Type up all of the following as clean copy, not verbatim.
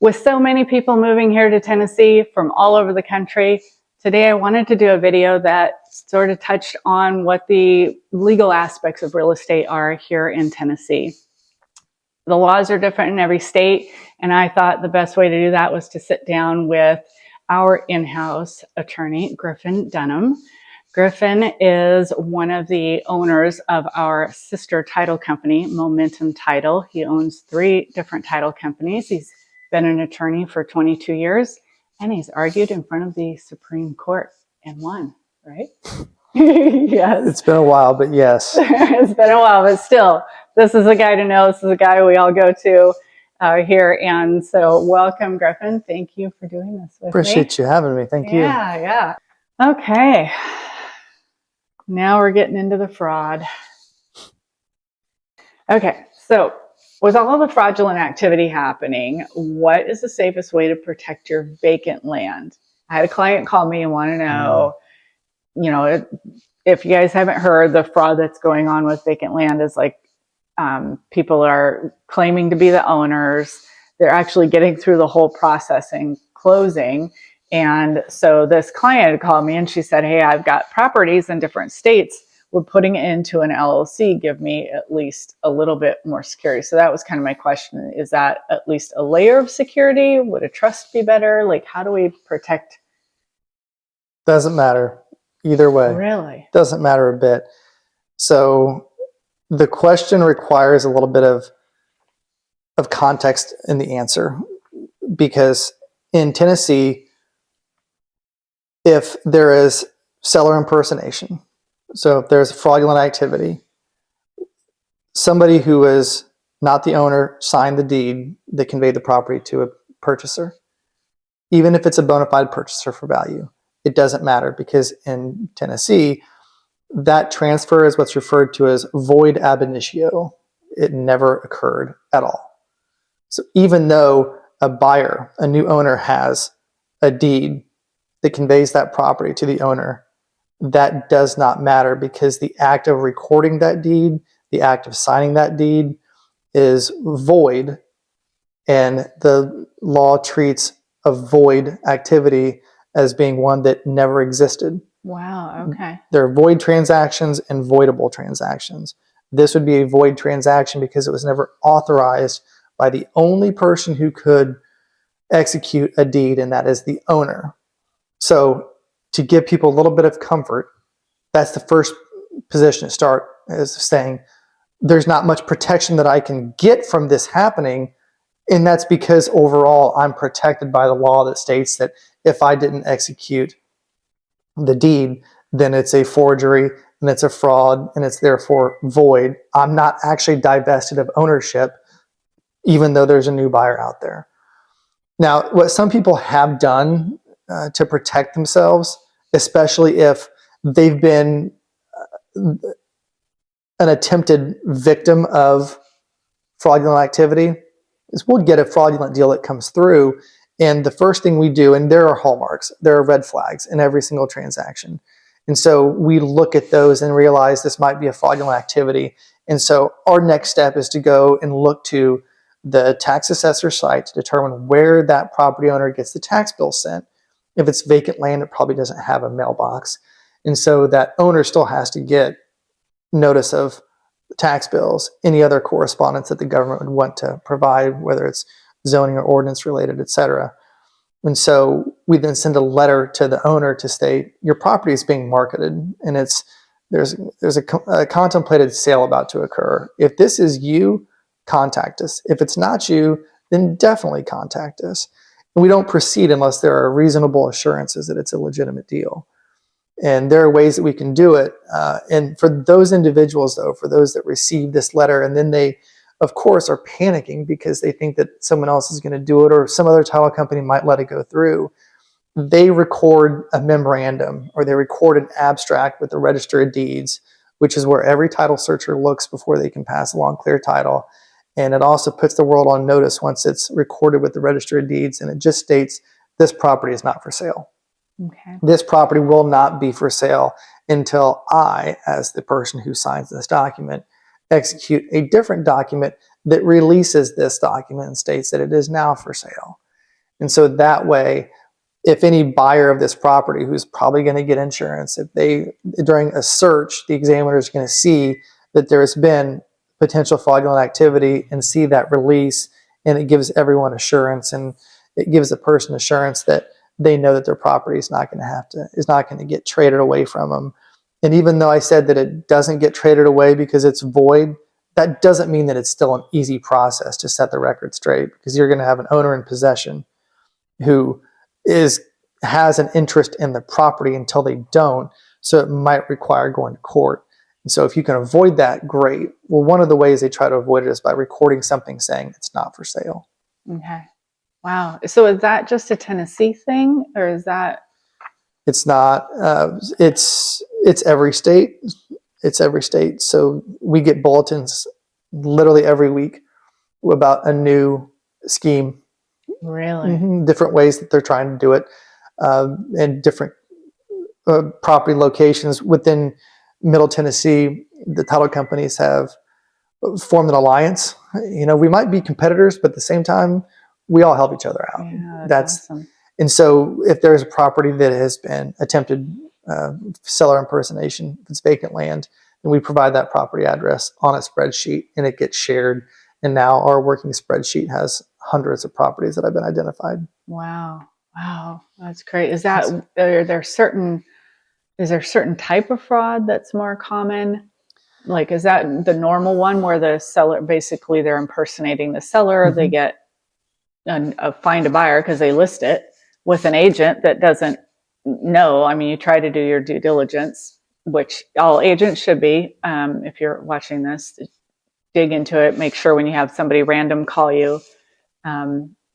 With so many people moving here to Tennessee from all over the country, today I wanted to do a video that sort of touched on what the legal aspects of real estate are here in Tennessee. The laws are different in every state, and I thought the best way to do that was to sit down with our in-house attorney, Griffin Dunham. Griffin is one of the owners of our sister title company, Momentum Title. He owns 3 different title companies. He's been an attorney for 22 years, and he's argued in front of the Supreme Court and won, right? Yes. It's been a while, but yes. It's been a while, but still, this is a guy to know. This is a guy we all go to here. And so welcome, Griffin. Thank you for doing this with me. Appreciate you having me. Thank you. Yeah. Okay. Now we're getting into the fraud. Okay, so with all the fraudulent activity happening, what is the safest way to protect your vacant land? I had a client call me and want to know, if you guys haven't heard, the fraud that's going on with vacant land is like people are claiming to be the owners. They're actually getting through the whole process and closing. And so this client called me and she said, hey, I've got properties in different states. Would putting it into an LLC give me at least a little bit more security? So that was kind of my question. Is that at least a layer of security? Would a trust be better? Like, how do we protect? Doesn't matter either way. Really? Doesn't matter a bit. So the question requires a little bit of context in the answer, because in Tennessee, if there is seller impersonation, so if there's fraudulent activity, somebody who is not the owner signed the deed that conveyed the property to a purchaser, even if it's a bona fide purchaser for value, it doesn't matter, because in Tennessee, that transfer is what's referred to as void ab initio. It never occurred at all. So even though a buyer, a new owner, has a deed that conveys that property to the owner, that does not matter, because the act of recording that deed, the act of signing that deed is void, and the law treats a void activity as being one that never existed. Wow, okay. There are void transactions and voidable transactions. This would be a void transaction because it was never authorized by the only person who could execute a deed, and that is the owner. So to give people a little bit of comfort, that's the first position to start, is saying there's not much protection that I can get from this happening. And that's because overall I'm protected by the law that states that if I didn't execute the deed, then it's a forgery and it's a fraud and it's therefore void. I'm not actually divested of ownership, even though there's a new buyer out there. Now, what some people have done to protect themselves, especially if they've been an attempted victim of fraudulent activity, is we'll get a fraudulent deal that comes through, and the first thing we do, and there are hallmarks, there are red flags in every single transaction. And so we look at those and realize this might be a fraudulent activity. And so our next step is to go and look to the tax assessor site to determine where that property owner gets the tax bill sent. If it's vacant land, it probably doesn't have a mailbox. And so that owner still has to get notice of tax bills, any other correspondence that the government would want to provide, whether it's zoning or ordinance related, etc. And so we then send a letter to the owner to state your property is being marketed and there's a contemplated sale about to occur. If this is you, contact us. If it's not you, then definitely contact us. And we don't proceed unless there are reasonable assurances that it's a legitimate deal. And there are ways that we can do it. And for those individuals, though, for those that receive this letter, and then they, of course, are panicking because they think that someone else is going to do it or some other title company might let it go through, they record a memorandum or they record an abstract with the Register of Deeds, which is where every title searcher looks before they can pass along clear title. And it also puts the world on notice once it's recorded with the Register of Deeds, and it just states this property is not for sale. Okay. This property will not be for sale until I, as the person who signs this document, execute a different document that releases this document and states that it is now for sale. And so that way, if any buyer of this property who's probably going to get insurance, if they, during a search, the examiner is going to see that there has been potential fraudulent activity and see that release, and it gives everyone assurance, and it gives the person assurance that they know that their property is not going to get traded away from them. And even though I said that it doesn't get traded away because it's void, that doesn't mean that it's still an easy process to set the record straight, because you're going to have an owner in possession who has an interest in the property until they don't. So it might require going to court. And so if you can avoid that, great. Well, one of the ways they try to avoid it is by recording something saying it's not for sale. Okay. Wow. So is that just a Tennessee thing, or is that? It's not. It's every state. It's every state. So we get bulletins literally every week about a new scheme. Really? Different ways that they're trying to do it, and different property locations within Middle Tennessee. The title companies have formed an alliance. We might be competitors, but at the same time, we all help each other out. Yeah, that's awesome. And so if there's a property that has been attempted seller impersonation, if it's vacant land, then we provide that property address on a spreadsheet, and it gets shared. And now our working spreadsheet has hundreds of properties that have been identified. Wow. That's great. Is there certain type of fraud that's more common? Like, is that the normal one where the seller, basically they're impersonating the seller, they get find a buyer because they list it with an agent that doesn't know? I mean, you try to do your due diligence, which all agents should be. If you're watching this, dig into it. Make sure when you have somebody random call you,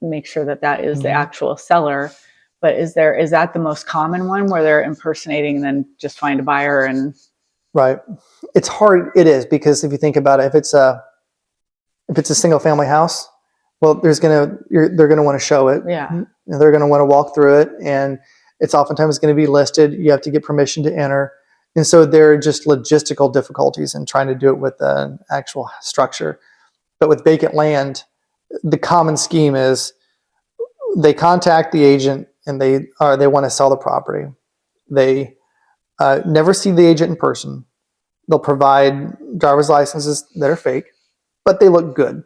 make sure that is the actual seller. But is that the most common one where they're impersonating and then just find a buyer? And right, it's hard. It is, because if you think about it, if it's a single family house, well, they're going to want to show it. Yeah, they're going to want to walk through it, and it's oftentimes going to be listed. You have to get permission to enter. And so there are just logistical difficulties in trying to do it with an actual structure. But with vacant land, the common scheme is they contact the agent and they want to sell the property. They never see the agent in person. They'll provide driver's licenses that are fake, but they look good.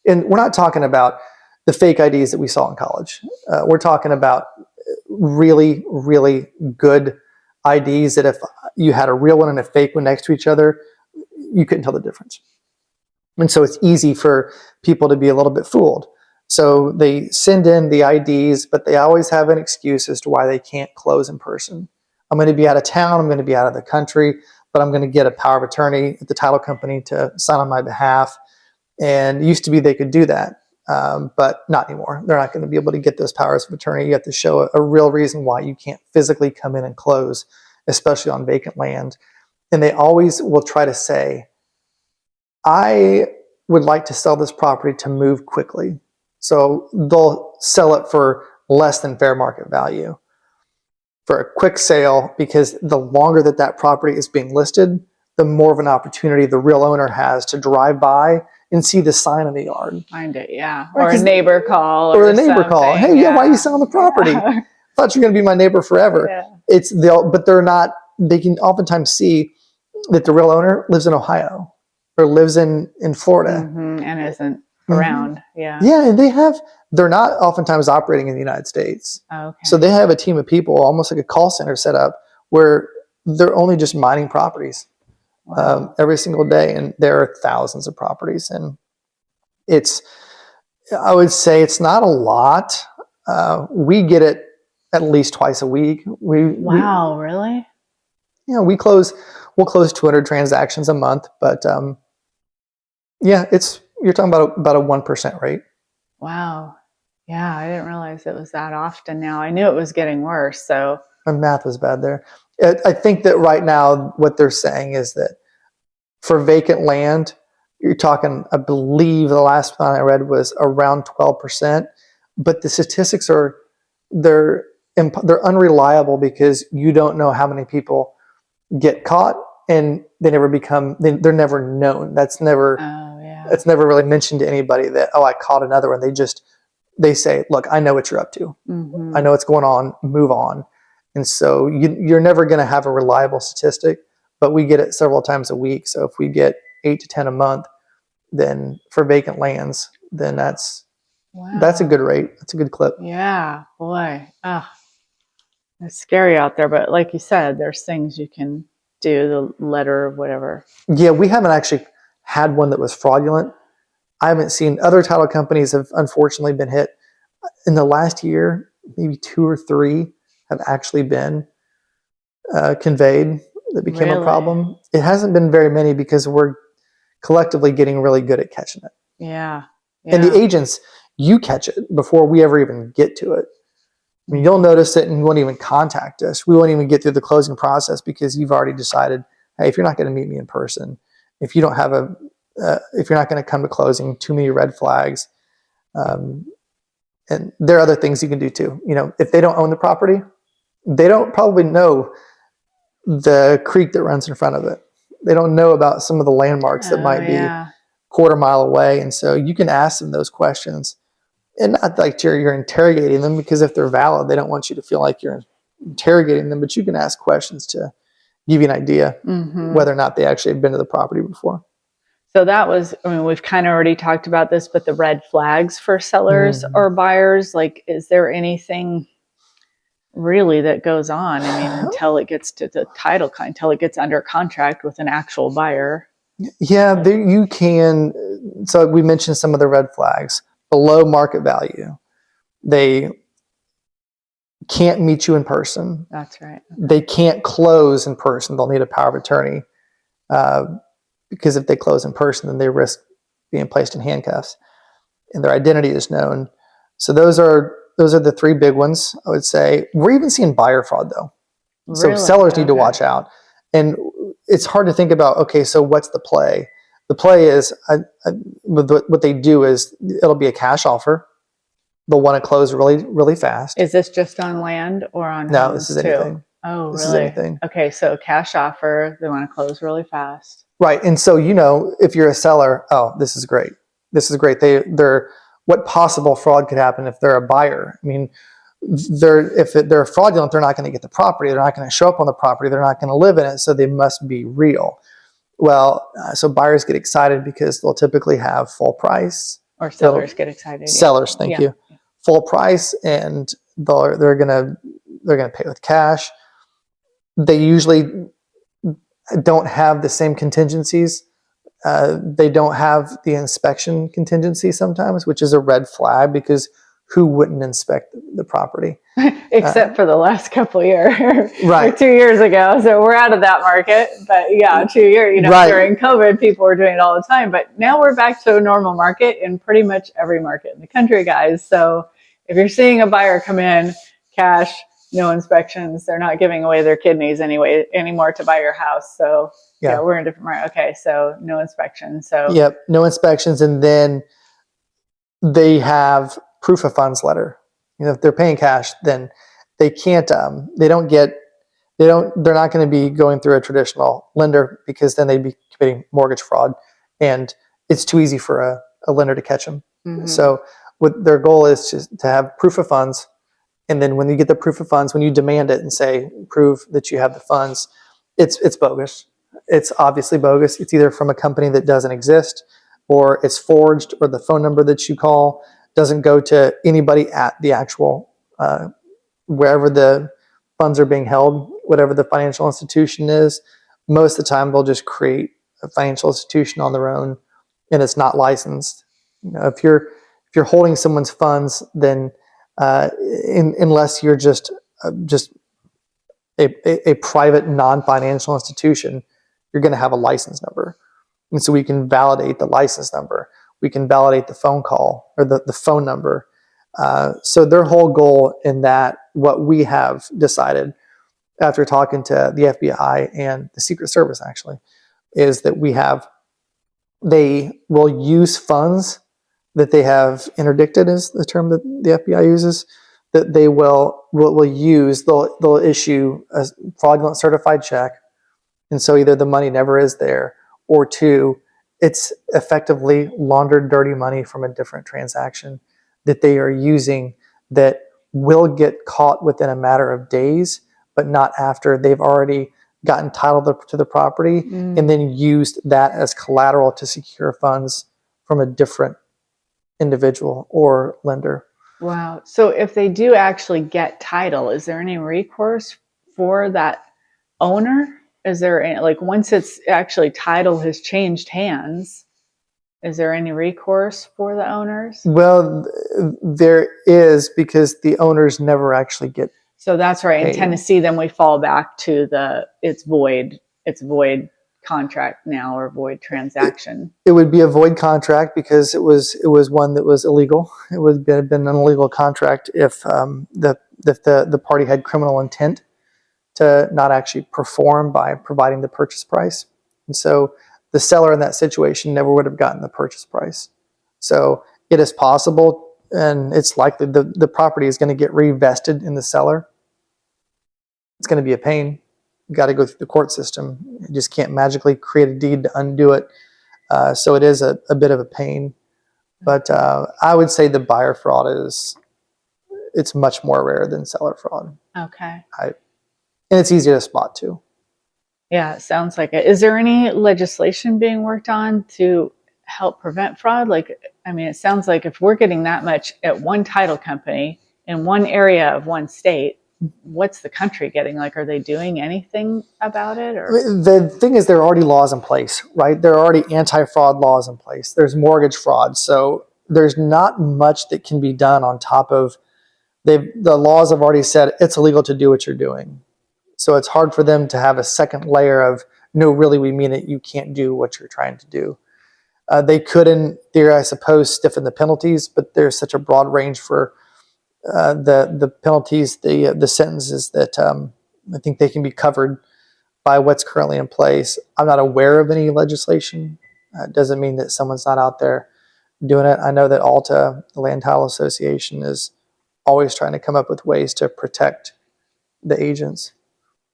And we're not talking about the fake IDs that we saw in college. We're talking about really, really good IDs that if you had a real one and a fake one next to each other, you couldn't tell the difference. And so it's easy for people to be a little bit fooled. So they send in the IDs, but they always have an excuse as to why they can't close in person. I'm going to be out of town. I'm going to be out of the country, but I'm going to get a power of attorney at the title company to sign on my behalf. And it used to be they could do that, but not anymore. They're not going to be able to get those powers of attorney. You have to show a real reason why you can't physically come in and close, especially on vacant land. And they always will try to say, I would like to sell this property to move quickly. So they'll sell it for less than fair market value for a quick sale, because the longer that property is being listed, the more of an opportunity the real owner has to drive by and see the sign in the yard. Find it, yeah. Right, or a neighbor call. Or a neighbor call. Hey, yeah, why are you selling the property? Yeah. I thought you were going to be my neighbor forever. Yeah. But they're not. They can oftentimes see that the real owner lives in Ohio or lives in Florida and isn't around. Yeah. Yeah, and they're not oftentimes operating in the United States. Okay. So they have a team of people, almost like a call center set up, where they're only just mining properties. Wow. Every single day, and there are thousands of properties, and I would say it's not a lot. We get it at least twice a week. Really? We'll close 200 transactions a month, but you're talking about a 1% rate. Wow. Yeah, I didn't realize it was that often now. I knew it was getting worse, so. My math was bad there. I think that right now what they're saying is that for vacant land, you're talking, I believe the last one I read was around 12%, but the statistics they're unreliable, because you don't know how many people get caught and they're never known. That's never really mentioned to anybody that, I caught another one. They just they say, look, I know what you're up to. I know what's going on, move on. And so you're never going to have a reliable statistic, but we get it several times a week. So if we get 8 to 10 a month, then for vacant lands, then that's a good rate. That's a good clip. Yeah, boy. Oh, it's scary out there, but like you said, there's things you can do, the letter of whatever. Yeah, we haven't actually had one that was fraudulent. I haven't seen, other title companies have unfortunately been hit. In the last year, maybe 2 or 3 have actually been conveyed that became a problem. It hasn't been very many because we're collectively getting really good at catching it. Yeah. And the agents, you catch it before we ever even get to it. I mean, you'll notice it and you won't even contact us. We won't even get through the closing process because you've already decided, hey, if you're not going to meet me in person, if you don't have if you're not going to come to closing, too many red flags. And there are other things you can do too. If they don't own the property, they don't probably know the creek that runs in front of it. They don't know about some of the landmarks that might be quarter mile away. And so you can ask them those questions. And not like you're interrogating them, because if they're valid, they don't want you to feel like you're interrogating them, but you can ask questions to give you an idea whether or not they actually have been to the property before. So that was, we've kind of already talked about this, but the red flags for sellers or buyers, like, is there anything really that goes on? Until it gets to the title, until it gets under contract with an actual buyer. Yeah, you can. So we mentioned some of the red flags. Below market value. They can't meet you in person. That's right. Okay. They can't close in person. They'll need a power of attorney because if they close in person, then they risk being placed in handcuffs, and their identity is known. So those are the 3 big ones, I would say. We're even seeing buyer fraud though. Really? So sellers need to watch out. And it's hard to think about, okay, so what's the play? The play is, what they do is, it'll be a cash offer. They'll want to close really, really fast. Is this just on land or on homes? No, this is anything. Too? Oh, really? This is anything. Okay, so cash offer, they want to close really fast. Right, and so if you're a seller, oh, this is great. This is great. They're what possible fraud could happen if they're a buyer? I mean, if they're fraudulent, they're not going to get the property. They're not going to show up on the property. They're not going to live in it, so they must be real. Well, so buyers get excited because they'll typically have full price. Or sellers get excited. Sellers, thank you. Full price, and they're gonna pay with cash. They usually don't have the same contingencies. They don't have the inspection contingency sometimes, which is a red flag, because who wouldn't inspect the property? Except for the last couple of years, right? Like 2 years ago. So we're out of that market. But yeah, 2 years. During COVID, people were doing it all the time. But now we're back to a normal market in pretty much every market in the country, guys. So if you're seeing a buyer come in, cash, no inspections, they're not giving away their kidneys anymore to buy your house. So yeah, we're in a different market. Okay, so no inspections. So yep, no inspections, and then they have proof of funds letter. If they're paying cash, then they can't. They're not going to be going through a traditional lender, because then they'd be committing mortgage fraud, and it's too easy for a lender to catch them. So what their goal is to have proof of funds, and then when you get the proof of funds, when you demand it and say prove that you have the funds, it's bogus. It's obviously bogus. It's either from a company that doesn't exist, or it's forged, or the phone number that you call doesn't go to anybody at the actual wherever the funds are being held, whatever the financial institution is. Most of the time, they'll just create a financial institution on their own, and it's not licensed. If you're holding someone's funds, then unless you're just a private non-financial institution, you're going to have a license number, and so we can validate the license number. We can validate the phone call, or the phone number. So their whole goal in that, what we have decided after talking to the FBI and the Secret Service actually, is that they will use funds that they have interdicted, is the term that the FBI uses, that they will use. They'll issue a fraudulent certified check, and so either the money never is there, or 2, it's effectively laundered dirty money from a different transaction. that they are using that will get caught within a matter of days, but not after they've already gotten title to the property and then used that as collateral to secure funds from a different individual or lender. Wow. So if they do actually get title, is there any recourse for that owner? Is there any, like, once it's actually title has changed hands, is there any recourse for the owners? Well, there is, because the owners never actually get. So that's right. In paid. Tennessee, then we fall back to it's void contract now, or void transaction. It would be a void contract because it was one that was illegal. It would have been an illegal contract if the party had criminal intent to not actually perform by providing the purchase price. And so the seller in that situation never would have gotten the purchase price. So it is possible, and it's likely the property is going to get revested in the seller. It's going to be a pain. You got to go through the court system. You just can't magically create a deed to undo it. So it is a bit of a pain. But I would say the buyer fraud it's much more rare than seller fraud. Okay. And it's easy to spot too. Yeah, it sounds like it. Is there any legislation being worked on to help prevent fraud? Like, I mean, it sounds like if we're getting that much at one title company in one area of one state, what's the country getting? Like, are they doing anything about it? Or the thing is, there are already laws in place, right? There are already anti-fraud laws in place. There's mortgage fraud. So there's not much that can be done on top of the laws have already said it's illegal to do what you're doing. So it's hard for them to have a second layer of, no, really, we mean it. You can't do what you're trying to do. They could, in theory, I suppose, stiffen the penalties, but there's such a broad range for the penalties, the sentences, that I think they can be covered by what's currently in place. I'm not aware of any legislation. It doesn't mean that someone's not out there doing it. I know that ALTA, the Land Title Association, is always trying to come up with ways to protect the agents.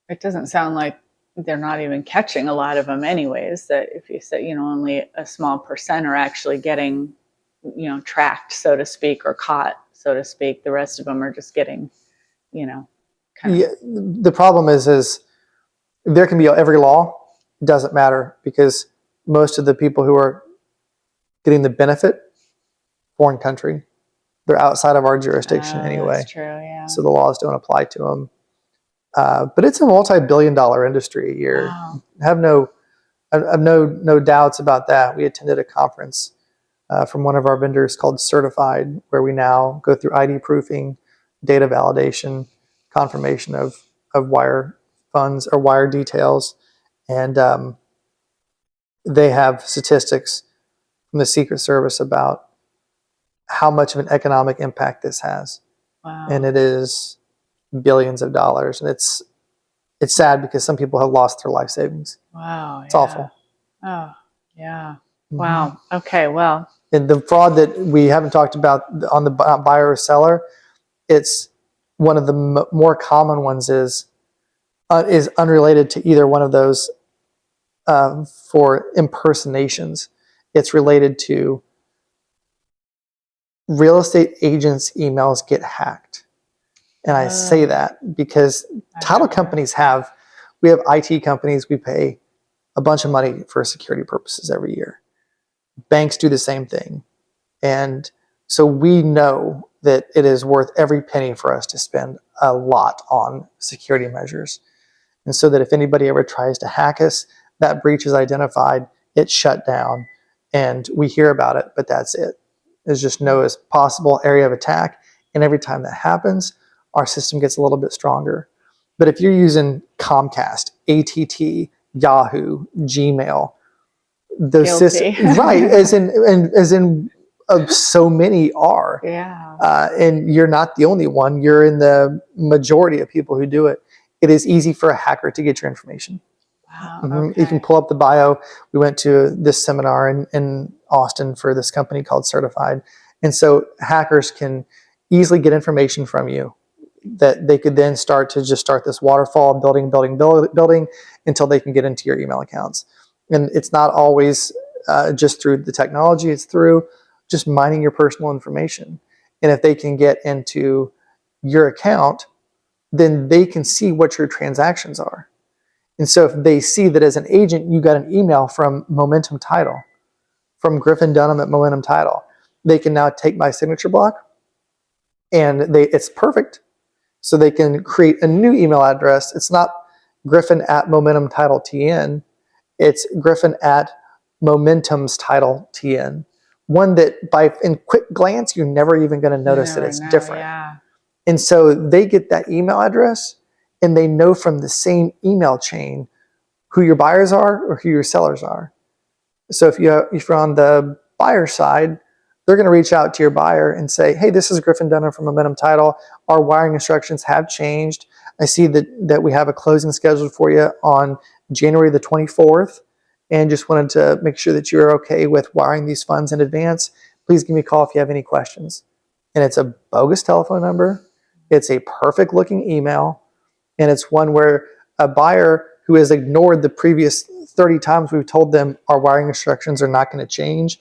it doesn't sound like they're not even catching a lot of them anyways, that if you say, only a small percent are actually getting, tracked, so to speak, or caught, so to speak. The rest of them are just getting, kind of. The problem is there can be every law. It doesn't matter, because most of the people who are getting the benefit, foreign country, they're outside of our jurisdiction anyway. That's true, yeah. So the laws don't apply to them. But it's a multi-billion-dollar industry a year. Wow. I have no doubts about that. We attended a conference from one of our vendors called Certified, where we now go through ID proofing, data validation, confirmation of wire funds or wire details, and they have statistics from the Secret Service about how much of an economic impact this has. Wow. And it is billions of dollars, and it's sad because some people have lost their life savings. Wow. It's awful. Oh, yeah. Mm-hmm. Wow. Okay. Well, and the fraud that we haven't talked about on the buyer or seller, it's one of the more common ones is unrelated to either one of those. For impersonations, it's related to real estate agents' emails get hacked. And I say that because title companies we have IT companies, we pay a bunch of money for security purposes every year. Banks do the same thing. And so we know that it is worth every penny for us to spend a lot on security measures. And so that if anybody ever tries to hack us, that breach is identified, it's shut down, and we hear about it, but that's it. There's just no possible area of attack. And every time that happens, our system gets a little bit stronger. But if you're using Comcast, AT&T, Yahoo, Gmail, those systems, right, as in so many are. Yeah. And you're not the only one. You're in the majority of people who do it. It is easy for a hacker to get your information. Wow. Mm-hmm. Okay. You can pull up the bio. We went to this seminar in Austin for this company called Certified. And so hackers can easily get information from you that they could then start this waterfall, building until they can get into your email accounts. And it's not always just through the technology. It's through just mining your personal information. And if they can get into your account, then they can see what your transactions are. And so if they see that as an agent, you got an email from Momentum Title, from Griffin Dunham at Momentum Title, they can now take my signature block and it's perfect. So they can create a new email address. It's not Griffin at Momentum Title TN. It's Griffin at Momentum's Title TN. One that in quick glance, you're never even going to notice that it's different. Yeah. And so they get that email address and they know from the same email chain who your buyers are or who your sellers are. So if you're on the buyer side, they're going to reach out to your buyer and say, hey, this is Griffin Dunham from Momentum Title. Our wiring instructions have changed. I see that we have a closing scheduled for you on January the 24th and just wanted to make sure that you're okay with wiring these funds in advance. Please give me a call if you have any questions. And it's a bogus telephone number. It's a perfect looking email. And it's one where a buyer who has ignored the previous 30 times we've told them our wiring instructions are not going to change.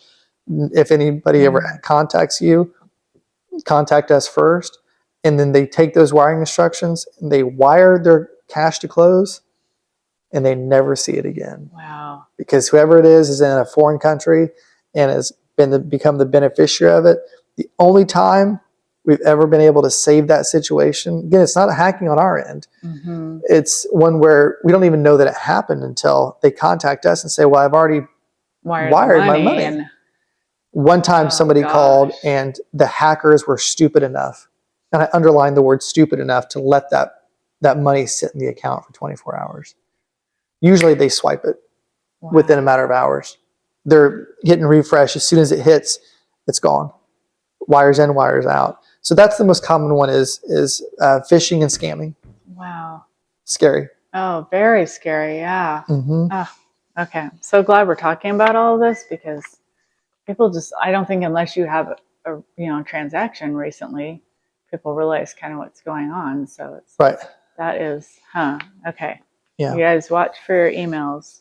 If anybody ever contacts you, contact us first. And then they take those wiring instructions and they wire their cash to close and they never see it again. Wow. Because whoever it is in a foreign country and has become the beneficiary of it. The only time we've ever been able to save that situation, again, it's not a hacking on our end. Mm-hmm. It's one where we don't even know that it happened until they contact us and say, well, I've already wired my money. One time somebody called and the hackers were stupid enough, and I underline the word stupid enough, to let that money sit in the account for 24 hours. Usually they swipe it within a matter of hours. They're hitting refresh. As soon as it hits, it's gone. Wires in, wires out. So that's the most common one is phishing and scamming. Wow. Scary. Oh, very scary. Yeah. Mm-hmm. Oh, okay. I'm so glad we're talking about all of this because people I don't think unless you have a transaction recently, people realize kind of what's going on. So it's right. That is, okay. Yeah. You guys watch for your emails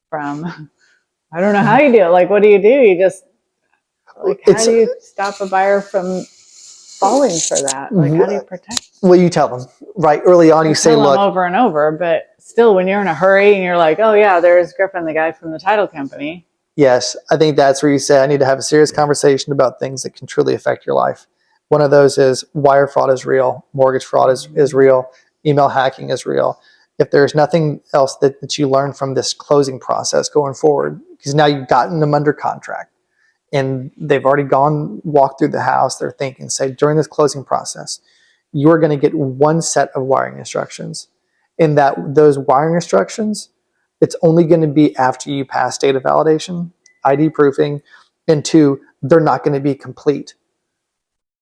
from, I don't know how you do it. Like, what do? You just, like, how do you stop a buyer from falling for that? Like, how do you protect them? Well, you tell them, right? Early on, you say, look. Over and over, but still, when you're in a hurry and you're like, oh, yeah, there's Griffin, the guy from the title company. Yes, I think that's where you say, I need to have a serious conversation about things that can truly affect your life. One of those is wire fraud is real, mortgage fraud is real, email hacking is real. If there's nothing else that you learn from this closing process going forward, because now you've gotten them under contract and they've already walked through the house, they're thinking, say, during this closing process, you're going to get one set of wiring instructions. In those wiring instructions, it's only going to be after you pass data validation, ID proofing, and 2, they're not going to be complete.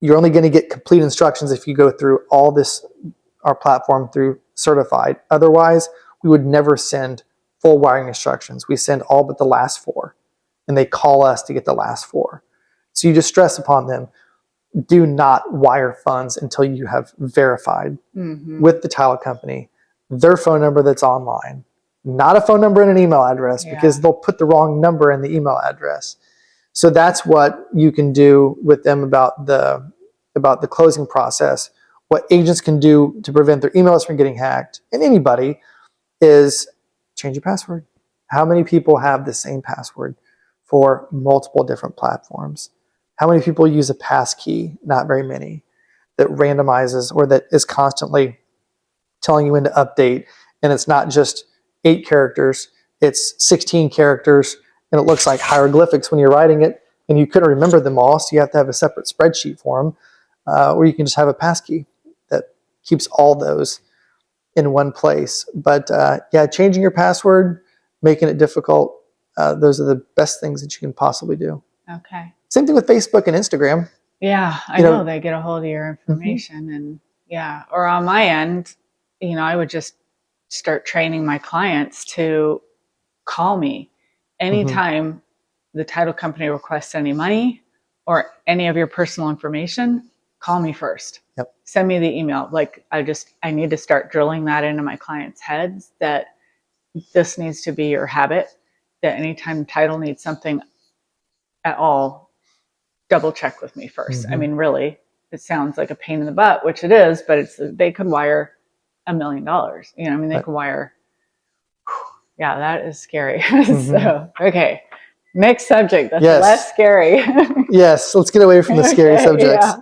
You're only going to get complete instructions if you go through all this, our platform, through certified. Otherwise, we would never send full wiring instructions. We send all but the last 4, and they call us to get the last 4. So you just stress upon them, do not wire funds until you have verified with the title company their phone number that's online, not a phone number and an email address, because they'll put the wrong number in the email address. So that's what you can do with them about the closing process. What agents can do to prevent their emails from getting hacked, and anybody, is change your password. How many people have the same password for multiple different platforms? How many people use a pass key? Not very many. That randomizes or that is constantly telling you when to update. And it's not just 8 characters, it's 16 characters, and it looks like hieroglyphics when you're writing it, and you couldn't remember them all, so you have to have a separate spreadsheet for them, or you can just have a pass key that keeps all those in one place. But changing your password, making it difficult, those are the best things that you can possibly do. Okay. Same thing with Facebook and Instagram. Yeah, I know they get a hold of your information, and or on my end, I would just start training my clients to call me anytime the title company requests any money or any of your personal information. Call me first. Yep. Send me the email. Like, I need to start drilling that into my clients' heads that this needs to be your habit, that anytime title needs something at all, double check with me first. I Mhm. mean, really, it sounds like a pain in the butt, which it is, but they could wire $1 million. You know, I mean, they Right. could wire. Yeah, that is scary. Mhm. So, okay. Next subject. That's Yes. less scary. Yes, let's get away from the scary Okay, subjects. yeah.